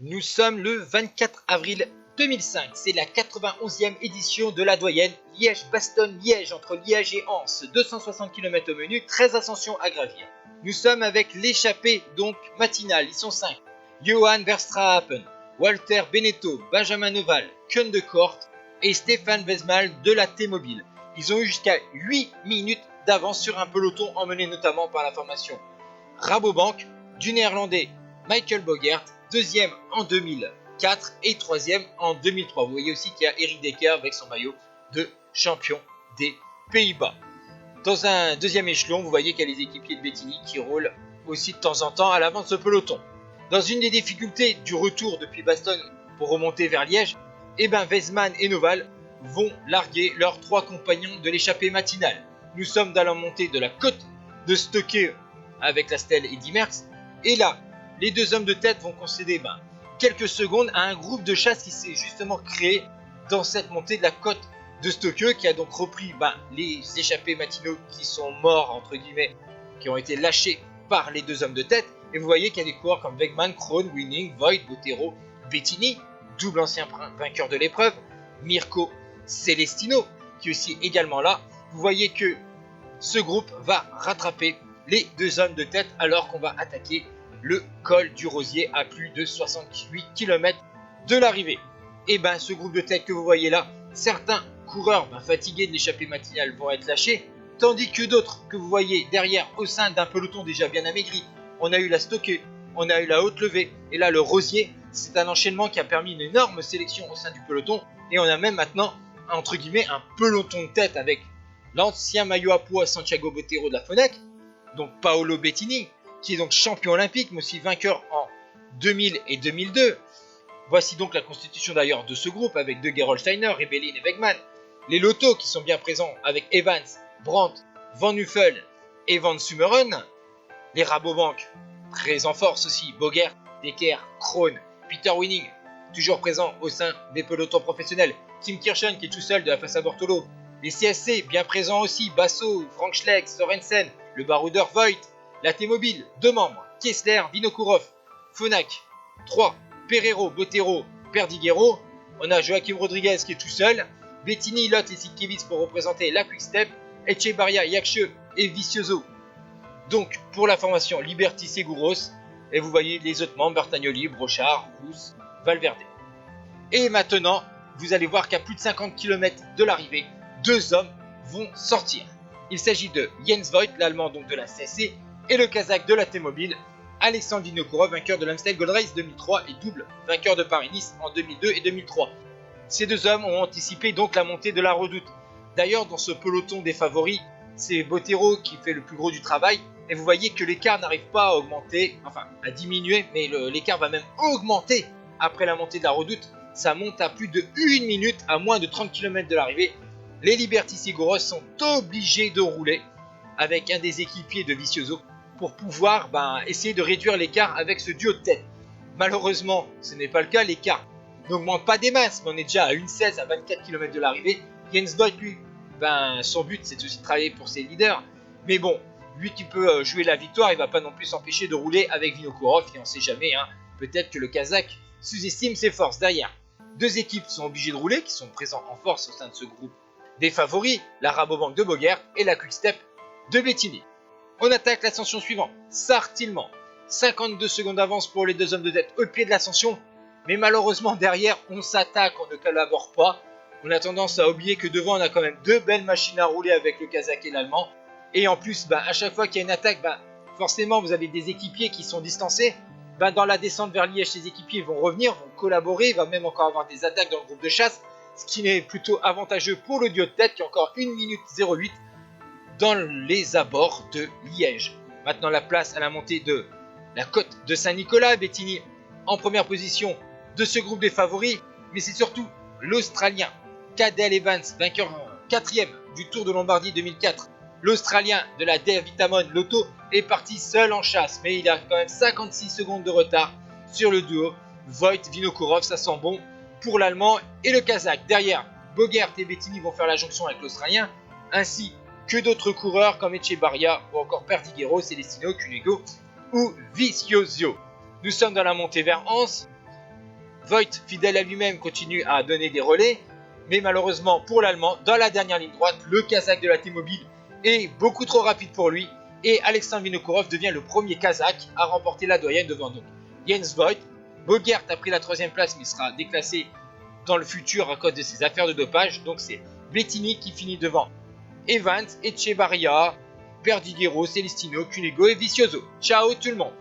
Nous sommes le 24 avril 2005, c'est la 91e édition de la doyenne Liège-Bastogne-Liège entre Liège et Anse, 260 km au menu, 13 ascensions à gravir. Nous sommes avec l'échappée donc matinale, ils sont 5. Johan Verstrappen, Walter Benetto, Benjamin Oval, Koen de Kort et Stefan Wesmal de la T-Mobile. Ils ont eu jusqu'à 8 minutes d'avance sur un peloton emmené notamment par la formation Rabobank, du néerlandais Michael Bogert, deuxième en 2004 et troisième en 2003. Vous voyez aussi qu'il y a Eric Decker avec son maillot de champion des Pays-Bas. Dans un deuxième échelon, vous voyez qu'il y a les équipiers de Bettini qui roulent aussi de temps en temps à l'avant de ce peloton. Dans une des difficultés du retour depuis Bastogne pour remonter vers Liège, Wesman et Noval vont larguer leurs 3 compagnons de l'échappée matinale. Nous sommes dans la montée de la côte de Stokke avec la stèle Eddy Merckx, et là, les 2 hommes de tête vont concéder quelques secondes à un groupe de chasse qui s'est justement créé dans cette montée de la côte de Stokke, qui a donc repris les échappés matinaux qui sont morts, entre guillemets, qui ont été lâchés par les 2 hommes de tête. Et vous voyez qu'il y a des coureurs comme Wegman, Krohn, Winning, Voigt, Bottero, Bettini, double ancien vainqueur de l'épreuve, Mirko Celestino, qui est aussi également là. Vous voyez que ce groupe va rattraper les 2 hommes de tête alors qu'on va attaquer le col du Rosier à plus de 68 km de l'arrivée. Et ce groupe de tête que vous voyez là, certains coureurs fatigués de l'échappée matinale vont être lâchés, tandis que d'autres que vous voyez derrière au sein d'un peloton déjà bien amaigri. On a eu la Stokke, on a eu la Haute Levée, et là le Rosier, c'est un enchaînement qui a permis une énorme sélection au sein du peloton, et on a même maintenant, entre guillemets, un peloton de tête avec l'ancien maillot à pois Santiago Bottero de la Fenech, donc Paolo Bettini, qui est donc champion olympique, mais aussi vainqueur en 2000 et 2002. Voici donc la constitution d'ailleurs de ce groupe avec De Gerolsteiner, Rebellin et Wegman. Les Lotto qui sont bien présents avec Evans, Brandt, Van Nuffel et Van Summeren. Les Rabobank, très en force aussi, Bogert, Decker, Krohn, Peter Winning, toujours présents au sein des pelotons professionnels. Tim Kirchen qui est tout seul de la face à Bortolo. Les CSC, bien présents aussi, Basso, Frank Schleck, Sorensen, le baroudeur Voigt, la T-Mobile, 2 membres, Kessler, Vinokourov, Phonak, 3, Pereiro, Bottero, Perdiguero. On a Joaquim Rodriguez qui est tout seul, Bettini, Lott et Sitkevitz pour représenter la Quick Step, Echebarria, Yakche et Vicioso. Donc pour la formation Liberty Seguros, et vous voyez les autres membres, Bertagnoli, Brochard, Rousse, Valverde. Et maintenant, vous allez voir qu'à plus de 50 km de l'arrivée, 2 hommes vont sortir. Il s'agit de Jens Voigt, l'allemand donc de la CSC, et le kazakh de la T-Mobile, Alexandre Vinokourov, vainqueur de l'Amstel Gold Race 2003 et double vainqueur de Paris-Nice en 2002 et 2003. Ces 2 hommes ont anticipé donc la montée de la Redoute. D'ailleurs, dans ce peloton des favoris, c'est Bottero qui fait le plus gros du travail, et vous voyez que l'écart n'arrive pas à augmenter, enfin à diminuer, mais l'écart va même augmenter après la montée de la Redoute. Ça monte à plus de 1 minute à moins de 30 km de l'arrivée. Les Liberty Seguros sont obligés de rouler avec un des équipiers de Vicioso pour pouvoir essayer de réduire l'écart avec ce duo de tête. Malheureusement, ce n'est pas le cas, l'écart n'augmente pas des masses, mais on est déjà à 1,16 à 24 km de l'arrivée. Jens Voigt, lui, son but c'est aussi de travailler pour ses leaders, mais bon, lui qui peut jouer la victoire, il ne va pas non plus s'empêcher de rouler avec Vinokourov, et on ne sait jamais, peut-être que le Kazakh sous-estime ses forces derrière. 2 équipes sont obligées de rouler, qui sont présents en force au sein de ce groupe des favoris, la Rabobank de Bogert et la Quick Step de Bettini. On attaque l'ascension suivante, Sarre-Tillement. 52 secondes d'avance pour les 2 hommes de tête au pied de l'ascension, mais malheureusement derrière on s'attaque, on ne collabore pas. On a tendance à oublier que devant on a quand même 2 belles machines à rouler avec le Kazakh et l'Allemand. Et en plus, à chaque fois qu'il y a une attaque, forcément vous avez des équipiers qui sont distancés. Dans la descente vers Liège, ces équipiers vont revenir, vont collaborer, il va même encore avoir des attaques dans le groupe de chasse, ce qui est plutôt avantageux pour le duo de tête qui a encore 1 minute 08 dans les abords de Liège. Maintenant la place à la montée de la côte de Saint-Nicolas, Bettini en première position de ce groupe des favoris, mais c'est surtout l'Australien Cadel Evans, vainqueur 4e du Tour de Lombardie 2004. L'Australien de la Dave Vitamon Lotto est parti seul en chasse, mais il a quand même 56 secondes de retard sur le duo Voigt-Vinokourov, ça sent bon pour l'Allemand et le Kazakh. Derrière, Bogert et Bettini vont faire la jonction avec l'Australien, ainsi que d'autres coureurs comme Echebarria ou encore Perdiguero, Celestino, Cunego ou Vicioso. Nous sommes dans la montée vers Anse. Voigt, fidèle à lui-même, continue à donner des relais, mais malheureusement pour l'Allemand, dans la dernière ligne droite, le Kazakh de la T-Mobile est beaucoup trop rapide pour lui, et Alexandre Vinokourov devient le premier Kazakh à remporter la doyenne devant donc Jens Voigt. Bogert a pris la 3e place mais sera déclassé dans le futur à cause de ses affaires de dopage, donc c'est Bettini qui finit devant Evans, Echevarria, Perdiguero, Celestino, Cunego et Vicioso. Ciao tout le monde!